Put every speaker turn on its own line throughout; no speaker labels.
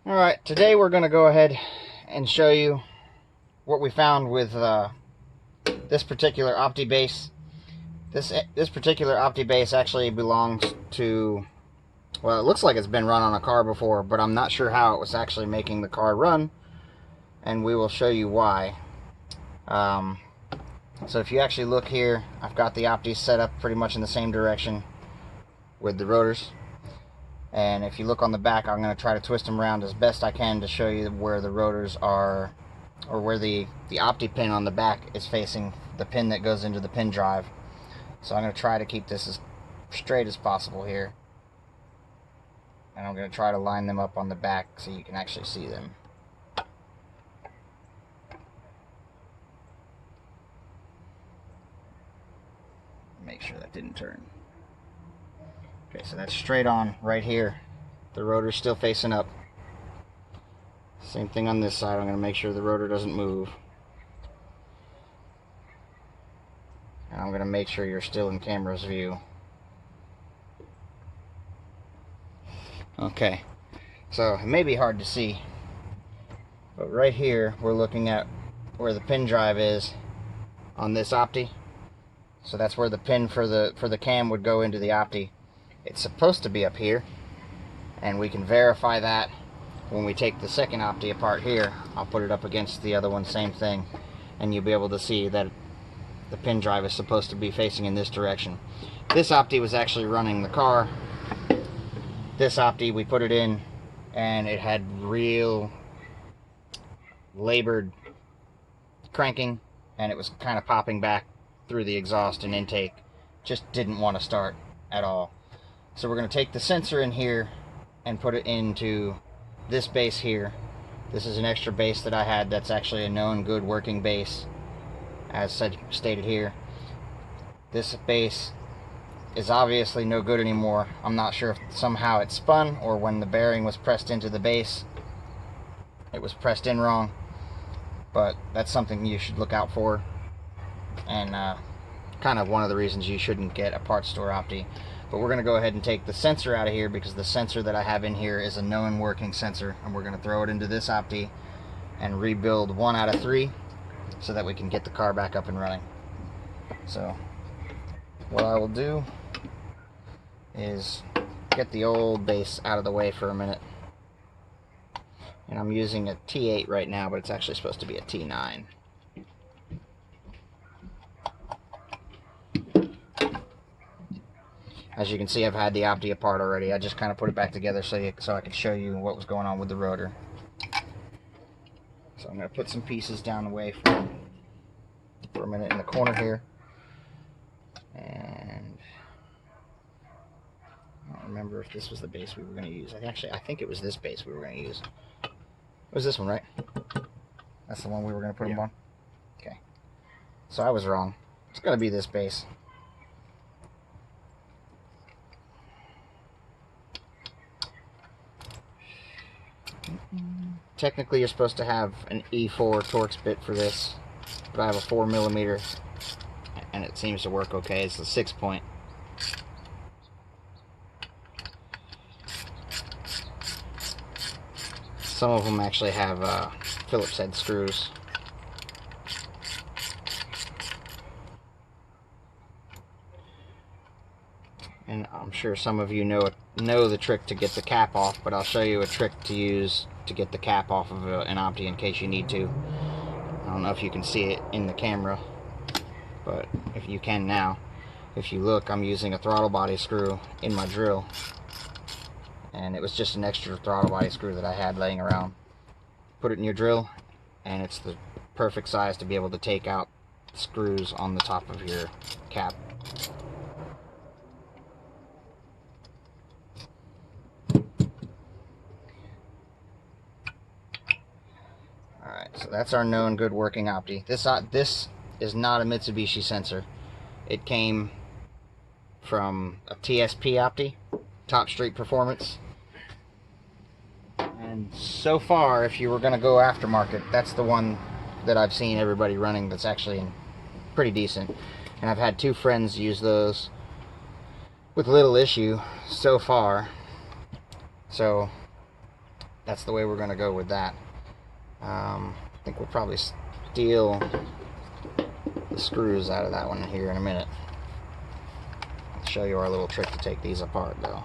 Alright, today we're going to go ahead and show you what we found with this particular Opti Base. This particular Opti Base actually belongs to, well, it looks like it's been run on a car before, but I'm not sure how it was actually making the car run, and we will show you why. So if you actually look here, I've got the Opti set up pretty much in the same direction with the rotors. And if you look on the back, I'm going to try to twist them around as best I can to show you where the rotors are, or where the Opti pin on the back is facing the pin that goes into the pin drive. So I'm going to try to keep this as straight as possible here. And I'm going to try to line them up on the back so you can actually see them. Make sure that didn't turn. Okay, so that's straight on right here. The rotor's still facing up. Same thing on this side. I'm going to make sure the rotor doesn't move. And I'm going to make sure you're still in camera's view. Okay, so it may be hard to see, but right here we're looking at where the pin drive is on this Opti. So that's where the pin for the cam would go into the Opti. It's supposed to be up here, and we can verify that when we take the second Opti apart here. I'll put it up against the other one, same thing, and you'll be able to see that the pin drive is supposed to be facing in this direction. This Opti was actually running the car. This Opti, we put it in, and it had real labored cranking, and it was kind of popping back through the exhaust and intake. Just didn't want to start at all. So we're going to take the sensor in here and put it into this base here. This is an extra base that I had that's actually a known good working base, as stated here. This base is obviously no good anymore. I'm not sure if somehow it spun, or when the bearing was pressed into the base it was pressed in wrong, but that's something you should look out for, and kind of one of the reasons you shouldn't get a parts store Opti. But we're going to go ahead and take the sensor out of here, because the sensor that I have in here is a known working sensor, and we're going to throw it into this Opti and rebuild 1 out of 3 so that we can get the car back up and running. So what I will do is get the old base out of the way for a minute. And I'm using a T8 right now, but it's actually supposed to be a T9. As you can see, I've had the Opti apart already. I just kind of put it back together so I could show you what was going on with the rotor. So I'm going to put some pieces down the way for a minute in the corner here. And I don't remember if this was the base we were going to use. I think it was this base we were going to use. It was this one, right? That's the one we were going to put them on? Okay. So I was wrong. It's going to be this base. Technically you're supposed to have an E4 Torx bit for this, but I have a 4mm and it seems to work okay. It's a 6-point. Some of them actually have Phillips head screws. And I'm sure some of you know the trick to get the cap off, but I'll show you a trick to use to get the cap off of an Opti in case you need to. I don't know if you can see it in the camera, but if you can now, if you look, I'm using a throttle body screw in my drill, and it was just an extra throttle body screw that I had laying around. Put it in your drill, and it's the perfect size to be able to take out screws on the top of your cap. Alright, so that's our known good working Opti. This is not a Mitsubishi sensor. It came from a TSP Opti, Top Street Performance. And so far, if you were going to go aftermarket, that's the one that I've seen everybody running that's actually pretty decent. And I've had 2 friends use those with little issue so far. So that's the way we're going to go with that. I think we'll probably steal the screws out of that one here in a minute. I'll show you our little trick to take these apart though.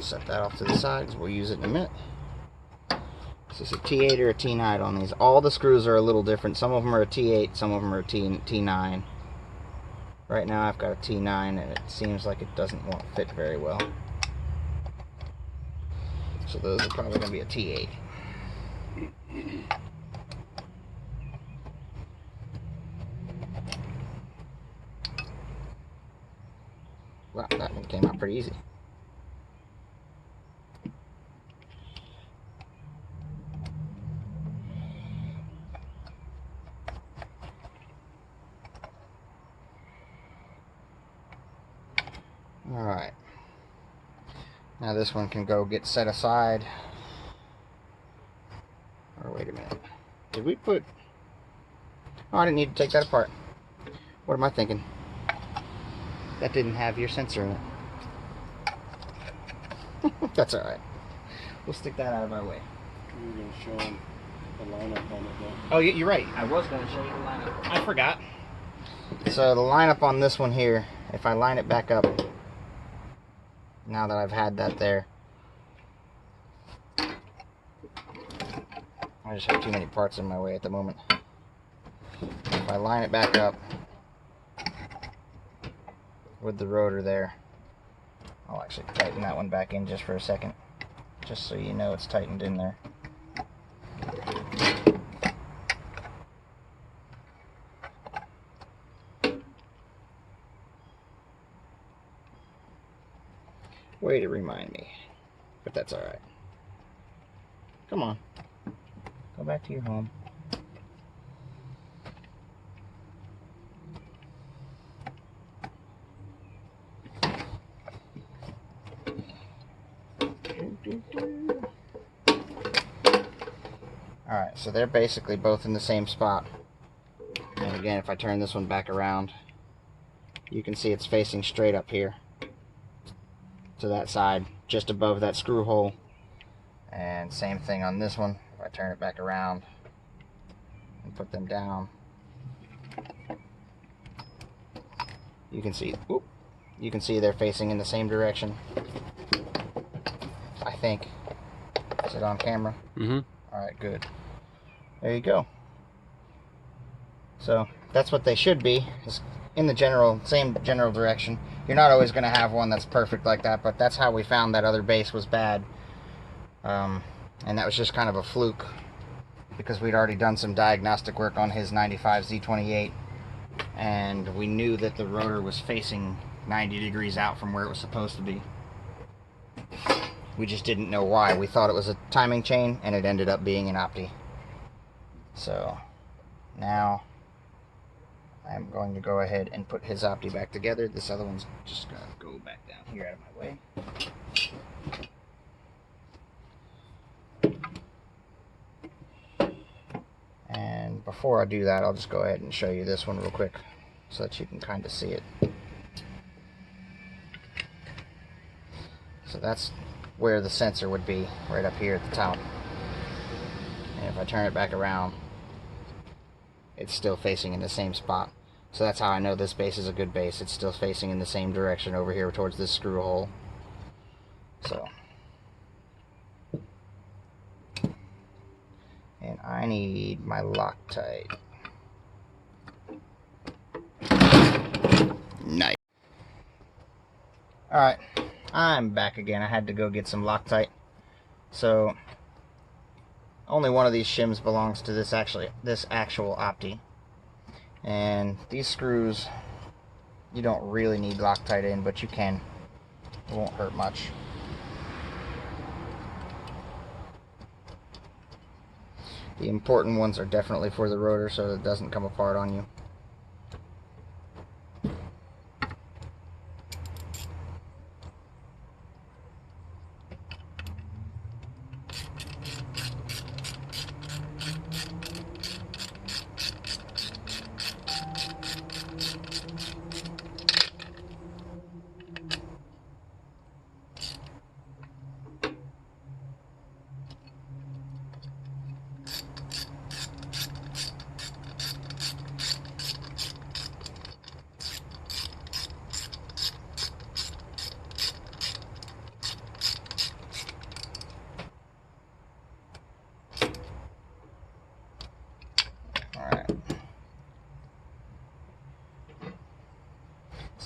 Set that off to the side because we'll use it in a minute. Is this a T8 or a T9 on these? All the screws are a little different. Some of them are a T8, some of them are a T9. Right now I've got a T9 and it seems like it won't fit very well. So those are probably going to be a T8. Wow, that one came out pretty easy. Alright. Now this one can go get set aside. Or wait a minute. Did we put... Oh, I didn't need to take that apart. What am I thinking? That didn't have your sensor in it. That's alright. We'll stick that out of our way.
You were going to show them the lineup on it though.
Oh, you're right. I was going to show you the lineup. I forgot. So the lineup on this one here, if I line it back up, now that I've had that there, I just have too many parts in my way at the moment. If I line it back up with the rotor there, I'll actually tighten that one back in just for a second, just so you know it's tightened in there. Way to remind me, but that's alright. Come on, go back to your home. Alright, so they're basically both in the same spot. And again, if I turn this one back around, you can see it's facing straight up here to that side, just above that screw hole. And same thing on this one. If I turn it back around and put them down, you can see, they're facing in the same direction. I think. Is it on camera?
Mm-hmm.
Alright, good. There you go. So that's what they should be, is in the same general direction. You're not always going to have one that's perfect like that, but that's how we found that other base was bad. And that was just kind of a fluke, because we'd already done some diagnostic work on his 95 Z28, and we knew that the rotor was facing 90 degrees out from where it was supposed to be. We just didn't know why. We thought it was a timing chain, and it ended up being an Opti. So now I'm going to go ahead and put his Opti back together. This other one's just going to go back down here out of my way. And before I do that, I'll just go ahead and show you this one real quick so that you can kind of see it. So that's where the sensor would be, right up here at the top. And if I turn it back around, it's still facing in the same spot. So that's how I know this base is a good base. It's still facing in the same direction over here towards this screw hole. So, and I need my Loctite. Nice. Alright, I'm back again. I had to go get some Loctite. So only one of these shims belongs to this actual Opti. And these screws, you don't really need Loctite in, but you can. It won't hurt much. The important ones are definitely for the rotor, so that it doesn't come apart on you.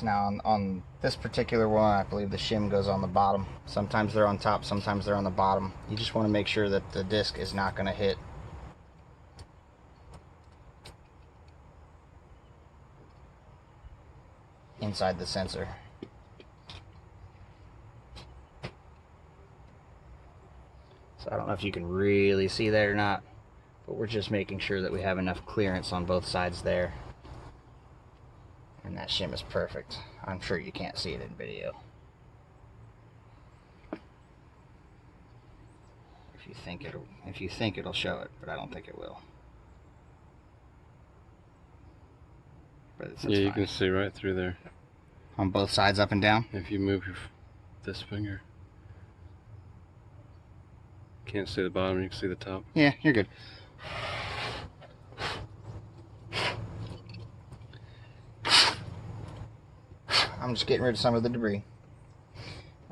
Now on this particular one, I believe the shim goes on the bottom. Sometimes they're on top, sometimes they're on the bottom. You just want to make sure that the disc is not going to hit inside the sensor. So I don't know if you can really see that or not, but we're just making sure that we have enough clearance on both sides there. And that shim is perfect. I'm sure you can't see it in video. If you think it'll show it, but I don't think it will. But it's
yeah, you
fine.
can see right through there.
On both sides, up and down?
If you move this finger. Can't see the bottom, you can see the top.
Yeah, you're good. I'm just getting rid of some of the debris.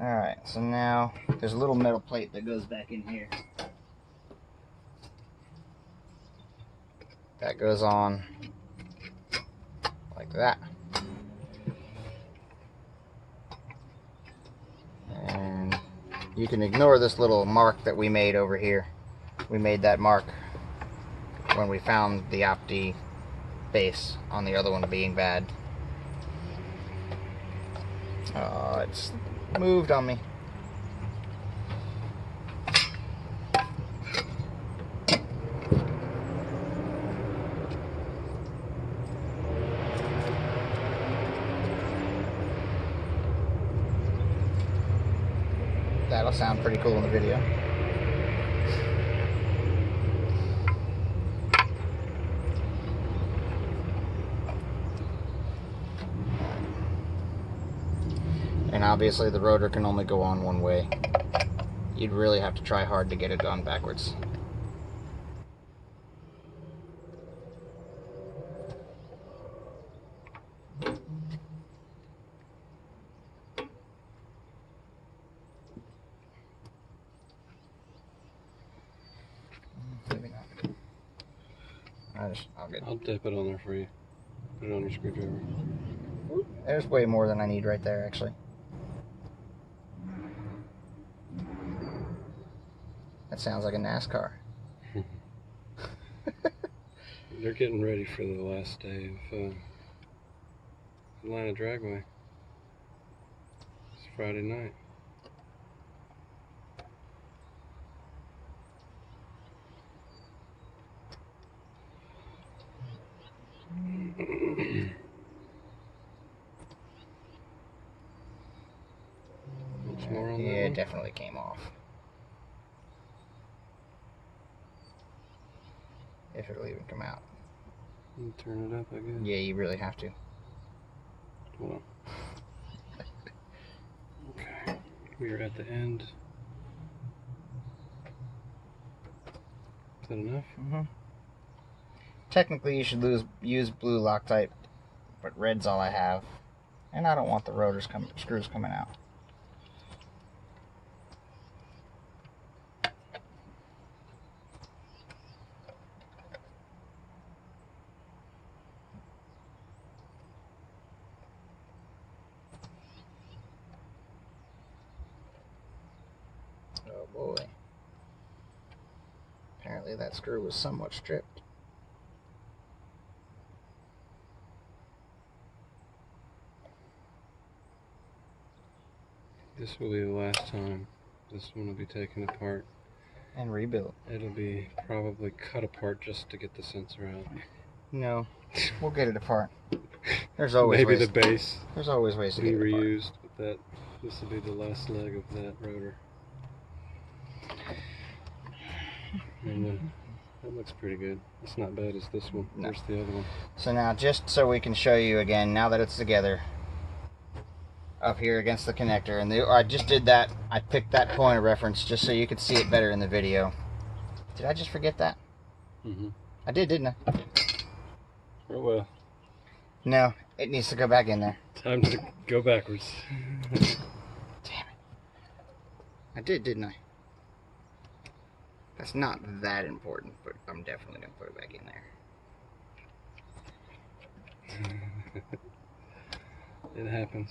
Alright, so now there's a little metal plate that goes back in here. That goes on like that. And you can ignore this little mark that we made over here. We made that mark when we found the Opti Base on the other one being bad. Oh, it's moved on me. That'll sound pretty cool in the video. And obviously the rotor can only go on one way. You'd really have to try hard to get it on backwards. Maybe not.
I'll dip it on there for you. Put it on your screwdriver.
There's way more than I need right there, actually. That sounds like a NASCAR.
They're getting ready for the last day of Atlanta Dragway. It's Friday night. Much more on that
Yeah, it
one?
definitely came off. If it'll even come out.
You turn it up, I guess.
Yeah, you really have to.
Hold on. Okay, we are at the end. Is that enough?
Mm-hmm. Technically, you should use blue Loctite, but red's all I have, and I don't want the screws coming out. Oh boy. Apparently that screw was somewhat stripped.
This will be the last time this one will be taken apart.
And rebuilt.
It'll be probably cut apart just to get the sensor out.
No, we'll get it apart. There's always
Maybe
ways.
the base
There's always ways to
be
get it apart.
reused, but this will be the last leg of that rotor. And that looks pretty good. It's not bad as this one.
No.
Where's the other one?
So now, just so we can show you again, now that it's together, up here against the connector, and I just did that. I picked that point of reference just so you could see it better in the video. Did I just forget that?
Mm-hmm.
I did, didn't I?
Oh well.
No, it needs to go back in there.
Time to go backwards.
Damn it. I did, didn't I? That's not that important, but I'm definitely going to put it back in there.
It happens.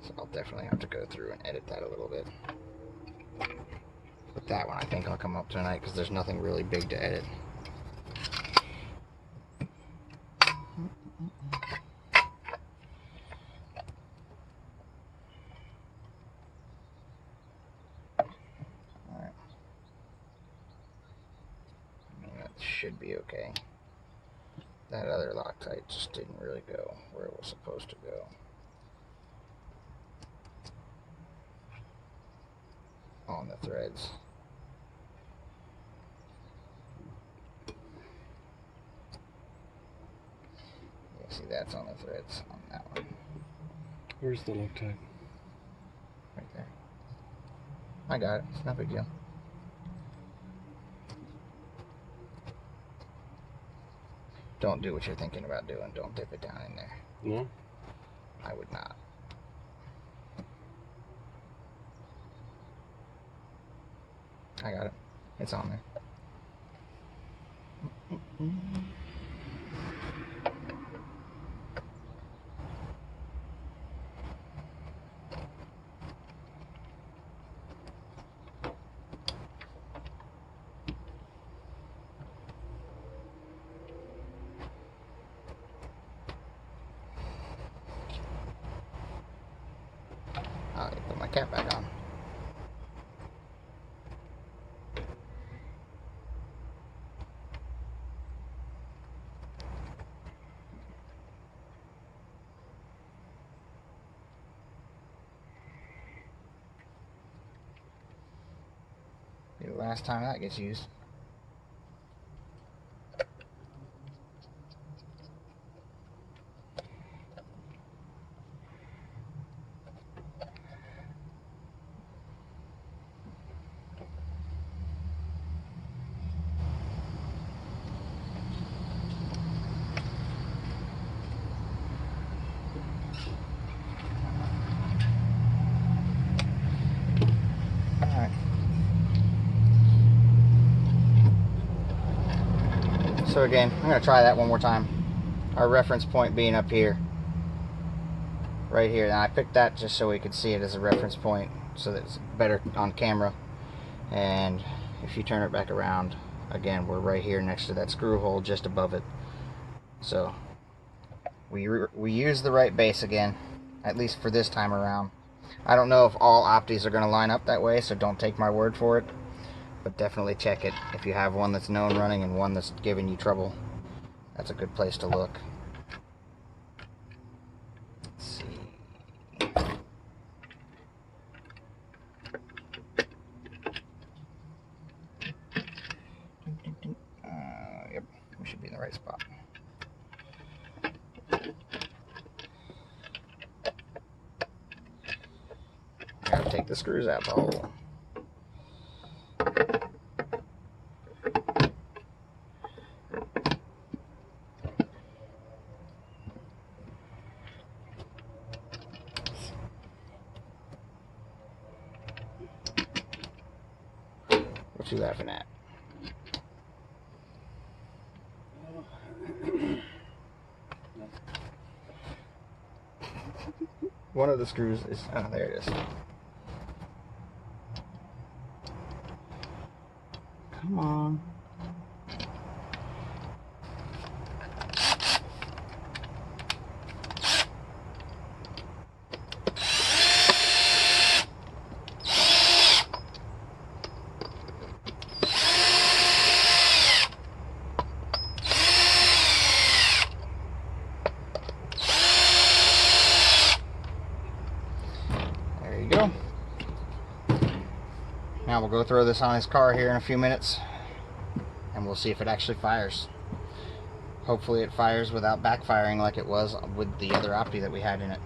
So I'll definitely have to go through and edit that a little bit. But that one I think I'll come up tonight because there's nothing really big to edit. Alright. I mean, that should be okay. That other Loctite just didn't really go where it was supposed to go. On the threads. Yeah, see, that's on the threads on that one.
Where's the Loctite?
Right there. I got it. It's no big deal. Don't do what you're thinking about doing. Don't dip it down in there.
No?
I would not. I got it. It's on there. I'll put my cap back on. Be the last time that gets used. Alright. So again, I'm going to try that one more time. Our reference point being up here. Right here. And I picked that just so we could see it as a reference point so that it's better on camera. And if you turn it back around, again, we're right here next to that screw hole just above it. So we use the right base again, at least for this time around. I don't know if all Optis are going to line up that way, so don't take my word for it. But definitely check it. If you have one that's known running and one that's giving you trouble, that's a good place to look. Let's see. Yep, we should be in the right spot. Gotta take the screws out the hole. What you laughing at? One of the screws is, oh, there it is. Come on. There you go. Now we'll go throw this on his car here in a few minutes and we'll see if it actually fires. Hopefully it fires without backfiring like it was with the other Opti that we had in it.